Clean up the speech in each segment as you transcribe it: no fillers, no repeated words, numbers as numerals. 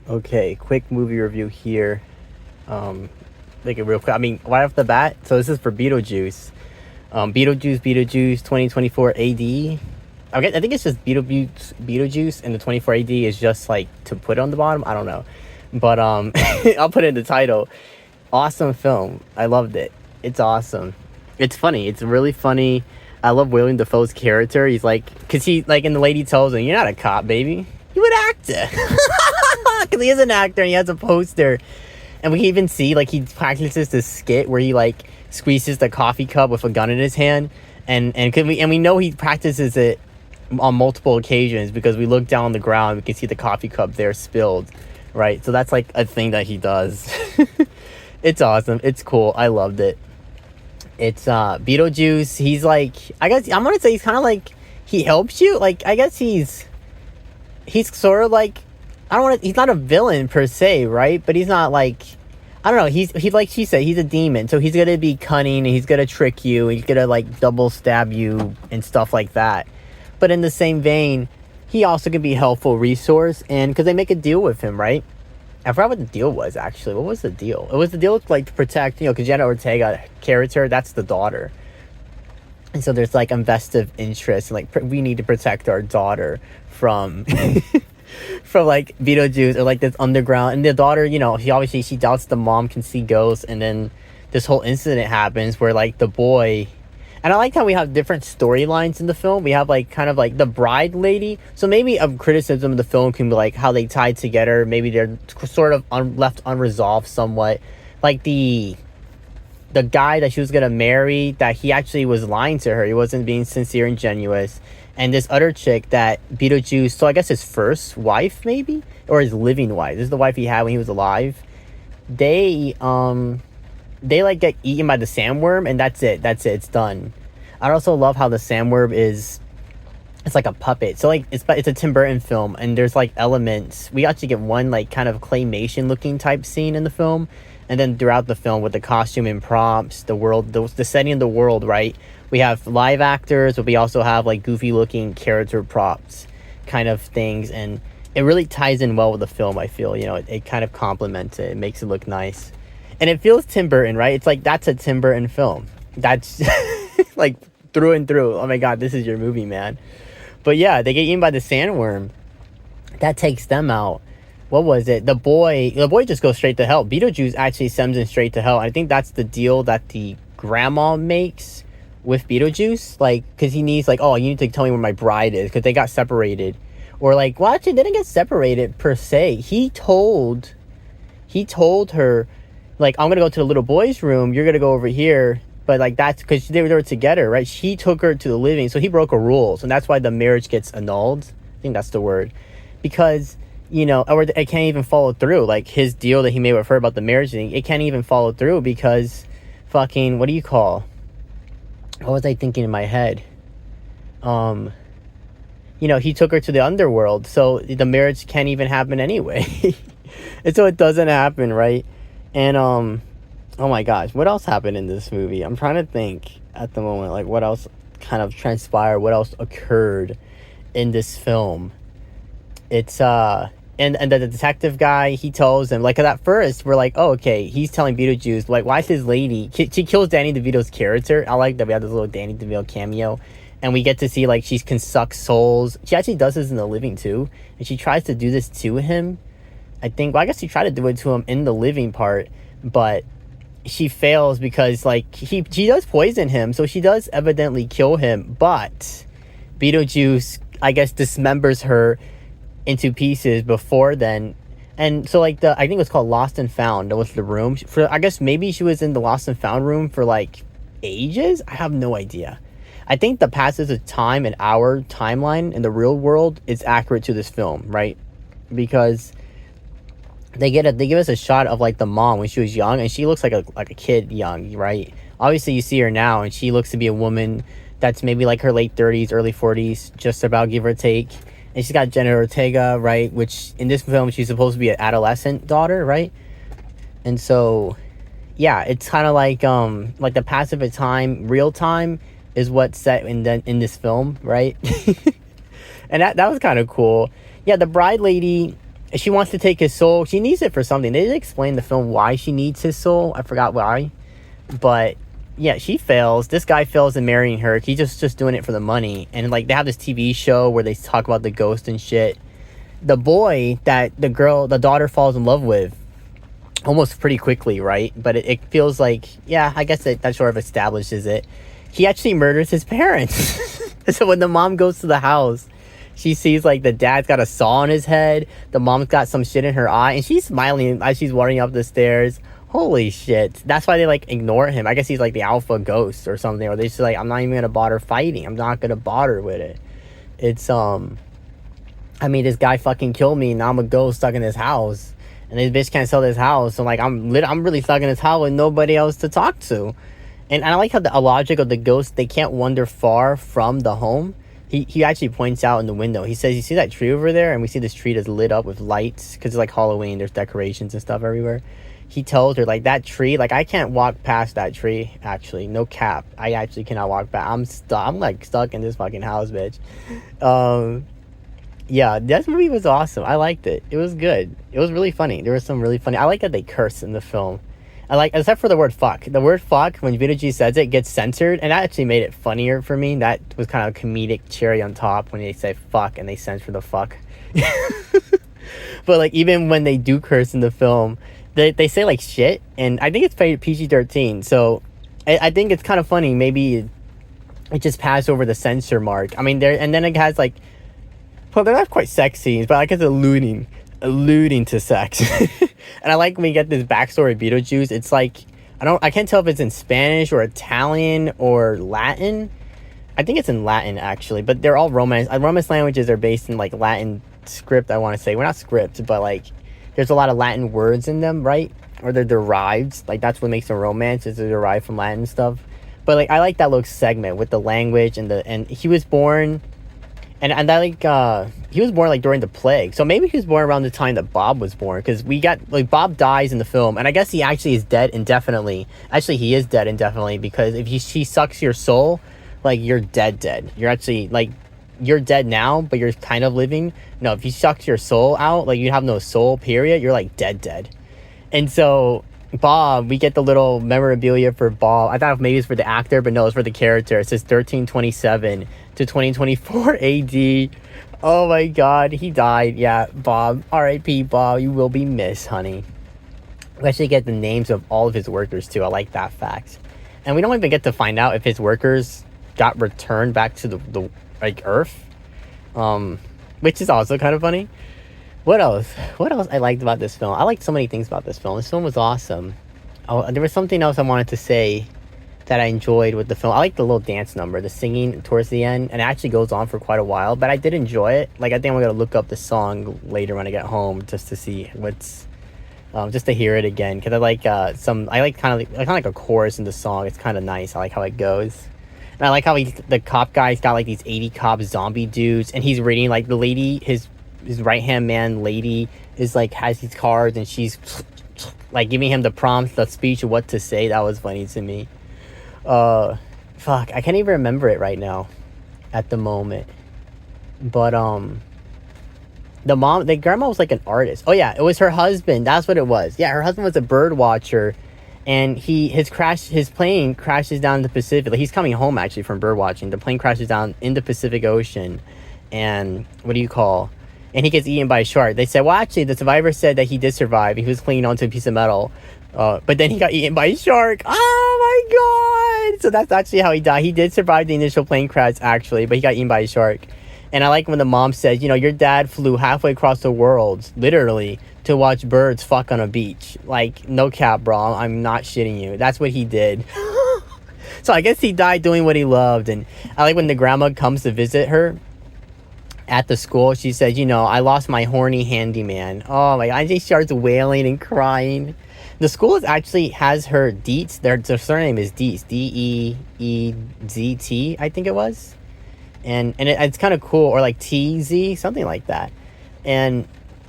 Okay, quick movie review here. Um, make it real quick. I mean, right off the bat. So this is for Beetlejuice. Beetlejuice 2024 AD. I think it's just Beetlejuice, and the 24 AD is just like to put on the bottom. I don't know, but I'll put it in the title. Awesome film. I loved it. It's awesome. It's funny. It's really funny. I love William Dafoe's character. He's like, cause he like, and the lady tells him, "You're not a cop, baby. You're an actor." Because he is an actor and he has a poster. And we even see like he practices this skit where he like squeezes the coffee cup with a gun in his hand, and we know he practices it on multiple occasions because we look down on the ground, we can see the coffee cup there spilled, right? So that's like a thing that he does. It's awesome. It's cool. I loved it. It's Beetlejuice. He's like, I guess I'm gonna say he's kind of like, he helps you. Like, I guess he's sort of like, I don't want to. He's not a villain per se, right? But he's not like, I don't know. He's like she said, he's a demon, so he's gonna be cunning and he's gonna trick you. He's gonna like double stab you and stuff like that. But in the same vein, he also can be a helpful resource, and because they make a deal with him, right? I forgot what the deal was actually. What was the deal? It was the deal like to protect, because Jenna Ortega character, that's the daughter, and so there's like invested interest, and like we need to protect our daughter from from like Beetlejuice or like this underground. And the daughter, she doubts the mom can see ghosts, and then this whole incident happens where like the boy. And I like how we have different storylines in the film. We have like kind of like the bride lady. So maybe a criticism of the film can be like how they tied together. Maybe they're sort of left unresolved somewhat. Like the guy that she was gonna marry, that he actually was lying to her. He wasn't being sincere and genuine. And this other chick that Beetlejuice, so I guess his first wife maybe, or his living wife. This is the wife he had when he was alive. They like get eaten by the sandworm, and that's it. It's done. I also love how the sandworm it's like a puppet. So like it's a Tim Burton film, and there's like elements. We actually get one like kind of claymation looking type scene in the film, and then throughout the film with the costume and props, the setting of the world, right? We have live actors, but we also have like goofy looking character props kind of things, and it really ties in well with the film. I feel, it kind of complements it. It makes it look nice. And it feels Tim Burton, right? It's like, that's a Tim Burton film. That's like through and through. Oh my God, this is your movie, man. But yeah, they get eaten by the sandworm. That takes them out. What was it? The boy just goes straight to hell. Beetlejuice actually sends him straight to hell. I think that's the deal that the grandma makes with Beetlejuice. Like, because he needs like, oh, you need to tell me where my bride is, because they got separated. Or like, well, actually, they didn't get separated per se. He told her, like, I'm gonna go to the little boy's room, you're gonna go over here. But like, that's because they were together, right? She took her to the living, so he broke a rule, so that's why the marriage gets annulled. I think that's the word. Because or it can't even follow through. Like, his deal that he made with her about the marriage thing, it can't even follow through because fucking, what was I thinking in my head? He took her to the underworld, so the marriage can't even happen anyway. And so it doesn't happen, right? And oh my gosh, what else happened in this movie? I'm trying to think at the moment, like, what else kind of transpired, what else occurred in this film. It's and the detective guy, he tells him, like, 'cause at first we're like, oh, okay, he's telling Beetlejuice, like, why is his lady, she kills Danny DeVito's character. I like that we have this little Danny DeVito cameo, and we get to see like she can suck souls. She actually does this in the living too, and she tries to do this to him. I guess she tried to do it to him in the living part, but she fails because like she does poison him, so she does evidently kill him. But Beetlejuice, I guess, dismembers her into pieces before then, and so like I think it was called Lost and Found. That was the room for. I guess maybe she was in the Lost and Found room for like ages. I have no idea. I think the passage of time and our timeline in the real world is accurate to this film, right? Because they give us a shot of like the mom when she was young, and she looks like a kid young, right? Obviously you see her now and she looks to be a woman that's maybe like her late 30s, early 40s, just about, give or take. And she's got Jenna Ortega, right? Which in this film she's supposed to be an adolescent daughter, right? And so yeah, it's kind of like the passage of time, real time, is what's set in this film, right? And that was kind of cool. Yeah, the bride lady, she wants to take his soul. She needs it for something. They didn't explain in the film why she needs his soul. I forgot why. But yeah, she fails. This guy fails in marrying her. He's just doing it for the money. And like they have this TV show where they talk about the ghost and shit. The boy that the daughter falls in love with almost pretty quickly, right? But it feels like, yeah, I guess that sort of establishes it. He actually murders his parents. So when the mom goes to the house, she sees like the dad's got a saw on his head, the mom's got some shit in her eye, and she's smiling as she's walking up the stairs. Holy shit. That's why they like ignore him. I guess he's like the alpha ghost or something, or they just like, I'm not even gonna bother fighting. I'm not gonna bother with it. It's I mean, this guy fucking killed me, and now I'm a ghost stuck in his house, and this bitch can't sell this house. So like I'm really stuck in this house with nobody else to talk to. And I like how the logic of the ghost, they can't wander far from the home. He actually points out in the window. He says, you see that tree over there? And we see this tree that's lit up with lights because it's like Halloween. There's decorations and stuff everywhere. He tells her, like, that tree, like, I can't walk past that tree, actually. No cap. I actually cannot walk past. I'm stuck. I'm, like, stuck in this fucking house, bitch. Yeah, this movie was awesome. I liked it. It was good. It was really funny. There was some really funny... I like that they curse in the film. I like, except for the word fuck. The word fuck, when Beetlejuice says it, gets censored, and that actually made it funnier for me. That was kind of a comedic cherry on top when they say fuck and they censor the fuck. But, like, even when they do curse in the film, they say, like, shit, and I think it's PG-13, so I think it's kind of funny. Maybe it just passed over the censor mark. I mean, and then it has, like, well, they're not quite sex scenes, but I guess alluding to sex. And I like when we get this backstory of Beetlejuice. It's like, I can't tell if it's in Spanish or Italian or Latin. I think it's in Latin, actually, but they're all Romance. Romance languages are based in, like, Latin script, I want to say. Well, not script, but, like, there's a lot of Latin words in them, right? Or they're derived. Like, that's what makes them Romance, is they're derived from Latin stuff. But, like, I like that little segment with the language and he was born... And I like, he was born, like, during the plague. So maybe he was born around the time that Bob was born. Because we got, like, Bob dies in the film. And I guess he actually is dead indefinitely. Actually, he is dead indefinitely. Because if she sucks your soul, like, you're dead. You're actually, like, you're dead now, but you're kind of living. No, if he sucks your soul out, like, you have no soul, period, you're, like, dead. And so... Bob, we get the little memorabilia for Bob. I thought maybe it's for the actor, but no, it's for the character. It says 1327 to 2024 AD. Oh my god, he died. Yeah, Bob. R.I.P. Bob, you will be missed, honey. We actually get the names of all of his workers too. I like that fact. And we don't even get to find out if his workers got returned back to the like Earth. Which is also kind of funny. What else I liked about this film? I liked so many things about this film. This film was awesome. Oh, there was something else I wanted to say that I enjoyed with the film. I like the little dance number, the singing towards the end, and it actually goes on for quite a while, but I did enjoy it. Like, I think I'm gonna look up the song later when I get home just to see what's, just to hear it again, because I like kind of like a chorus in the song. It's kind of nice. I like how it goes. And I like how the cop guy's got like these 80 cop zombie dudes, and he's reading, like, the lady, his right-hand man lady is like, has these cards, and she's like giving him the prompts, the speech of what to say. That was funny to me. Fuck, I can't even remember it right now at the moment. But the grandma was like an artist. Oh yeah, it was her husband. That's what it was. Yeah, her husband was a bird watcher, and his plane crashes down in the Pacific. Like, he's coming home actually from bird watching. The plane crashes down in the Pacific Ocean, and and he gets eaten by a shark. They said, well, actually, the survivor said that he did survive. He was clinging onto a piece of metal. But then he got eaten by a shark. Oh, my God. So that's actually how he died. He did survive the initial plane crash, actually, but he got eaten by a shark. And I like when the mom says, your dad flew halfway across the world, literally, to watch birds fuck on a beach. Like, no cap, bro. I'm not shitting you. That's what he did. So I guess he died doing what he loved. And I like when the grandma comes to visit her at the school. She says, I lost my horny handyman. Oh my god, she starts wailing and crying. The school actually has her Dietz. Their surname is Dietz, Deezt, I think it was. And it's kind of cool, or like TZ, something like that. And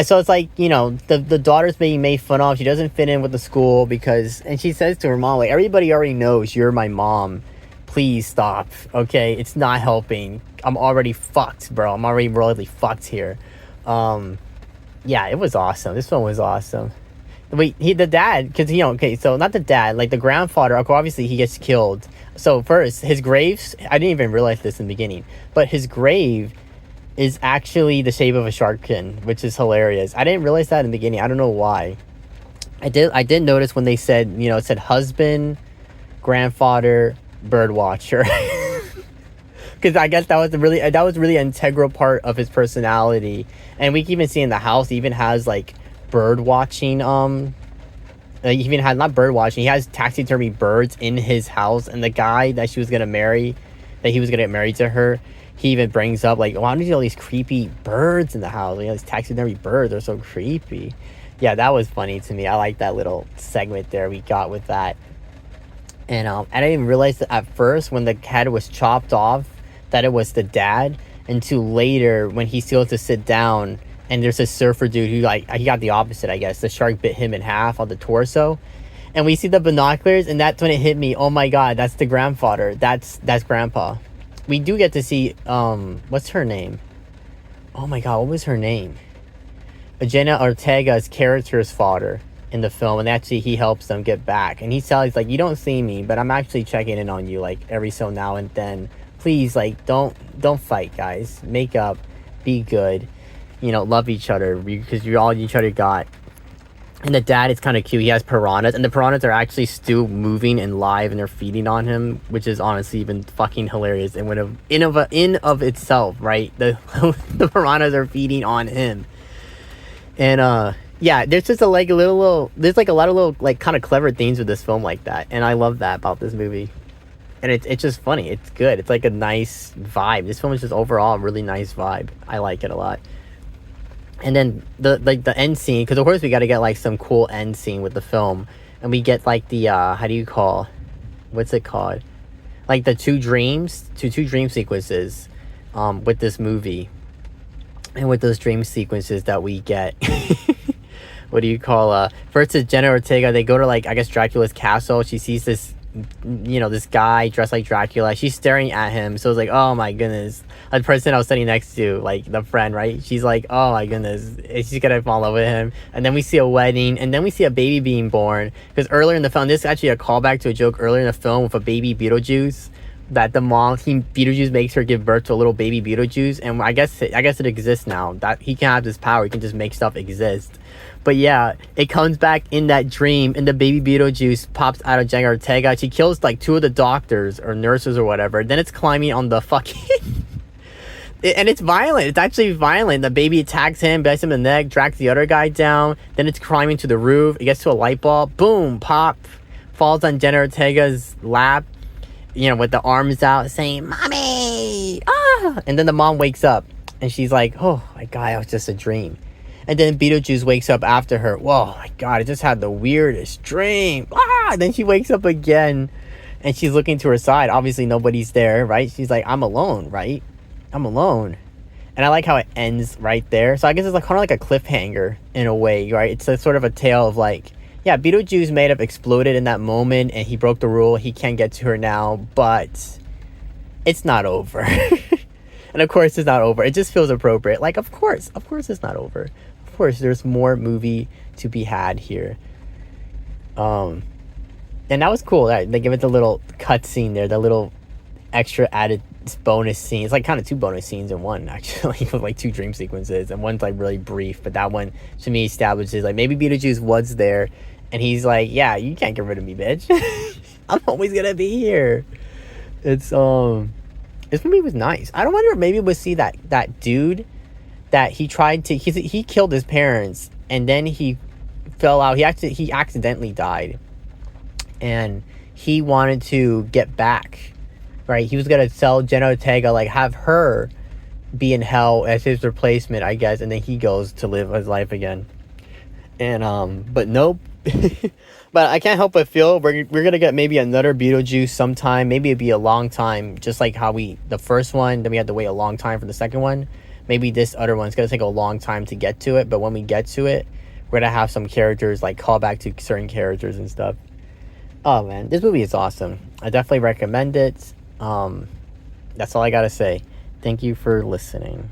so it's like, the daughter's being made fun of. She doesn't fit in with the school and she says to her mom, like, everybody already knows you're my mom. Please stop, okay? It's not helping. I'm already fucked, bro. I'm already royally fucked here. Yeah, it was awesome. This one was awesome. Wait, the dad, because okay, so not the dad, like the grandfather. Okay, obviously he gets killed. So first, his graves. I didn't even realize this in the beginning, but his grave is actually the shape of a shark fin, which is hilarious. I didn't realize that in the beginning. I don't know why. I did notice when they said, it said husband, grandfather, bird watcher. Because I guess that was really an integral part of his personality, and we can even see in the house. He even has like bird watching. He even had not bird watching. He has taxidermy birds in his house, and the guy that she was gonna marry, that he was gonna get married to her, he even brings up like, why do you see all these creepy birds in the house? These taxidermy birds are so creepy. Yeah, that was funny to me. I like that little segment there we got with that. And I didn't even realize that at first when the head was chopped off that it was the dad, until later when he still has to sit down and there's a surfer dude who he got the opposite, I guess. The shark bit him in half on the torso. And we see the binoculars, and that's when it hit me. Oh my god, that's the grandfather. That's grandpa. We do get to see what's her name? Oh my god, what was her name? Jenna Ortega's character's father in the film, and actually he helps them get back. And he's like, you don't see me, but I'm actually checking in on you like every so now and then. Please, like, don't fight, guys. Make up, be good, love each other, because you're all each other got. And the dad is kind of cute. He has piranhas, and the piranhas are actually still moving and live, and they're feeding on him, which is honestly even fucking hilarious. And in of itself, right? The piranhas are feeding on him. And yeah, there's just there's like a lot of little like kind of clever things with this film like that, and I love that about this movie. And it's just funny. It's good. It's like a nice vibe. This film is just overall a really nice vibe. I like it a lot. And then the end scene, because of course we got to get like some cool end scene with the film, and we get like the what's it called? Like the two dream sequences, with this movie, and with those dream sequences that we get. What do you call first is Jenna Ortega. They go to like, I guess, Dracula's castle. She sees this, this guy dressed like Dracula. She's staring at him, so it's like, oh my goodness. The person I was sitting next to, like the friend, right? She's like, oh my goodness, she's gonna fall in love with him. And then we see a wedding, and then we see a baby being born. Because earlier in the film, this is actually a callback to a joke earlier in the film with a baby Beetlejuice, that the mom, Beetlejuice makes her give birth to a little baby Beetlejuice. And I guess it exists now, that he can have this power. He can just make stuff exist. But yeah, it comes back in that dream, and the baby Beetlejuice pops out of Jenna Ortega. She kills like two of the doctors or nurses or whatever. Then it's climbing on the fucking and it's violent. It's actually violent. The baby attacks him, bites him in the neck, drags the other guy down. Then it's climbing to the roof. It gets to a light bulb. Boom, pop, falls on Jenna Ortega's lap, with the arms out, saying, "Mommy!" Ah! And then the mom wakes up, and she's like, "Oh my god, it was just a dream." And then Beetlejuice wakes up after her. Whoa, my god, I just had the weirdest dream. Ah! And then she wakes up again, and she's looking to her side. Obviously, nobody's there, right? She's like, I'm alone, right? I'm alone. And I like how it ends right there. So I guess it's like kind of like a cliffhanger in a way, right? It's a sort of a tale of like, yeah, Beetlejuice may have exploded in that moment, and he broke the rule. He can't get to her now, but it's not over. And of course, it's not over. It just feels appropriate. Like, of course it's not over. Of course, there's more movie to be had here. And that was cool. They give it the little cut scene there, the little extra added bonus scene. It's like kind of two bonus scenes in one, actually, with like two dream sequences, and one's like really brief, but that one to me establishes like maybe Beetlejuice was there, and he's like, yeah, you can't get rid of me, bitch. I'm always gonna be here. This movie was nice. I don't wonder if maybe we'll see that dude that he tried to, he killed his parents, and then he fell out. He accidentally died, and he wanted to get back, right? He was gonna sell Jenna Ortega, like have her be in hell as his replacement, I guess, and then he goes to live his life again. And but nope. But I can't help but feel we're gonna get maybe another Beetlejuice sometime. Maybe it'd be a long time, just like how the first one, then we had to wait a long time for the second one. Maybe this other one's gonna take a long time to get to it, but when we get to it, we're gonna have some characters like call back to certain characters and stuff. Oh man, this movie is awesome. I definitely recommend it. That's all I gotta say. Thank you for listening.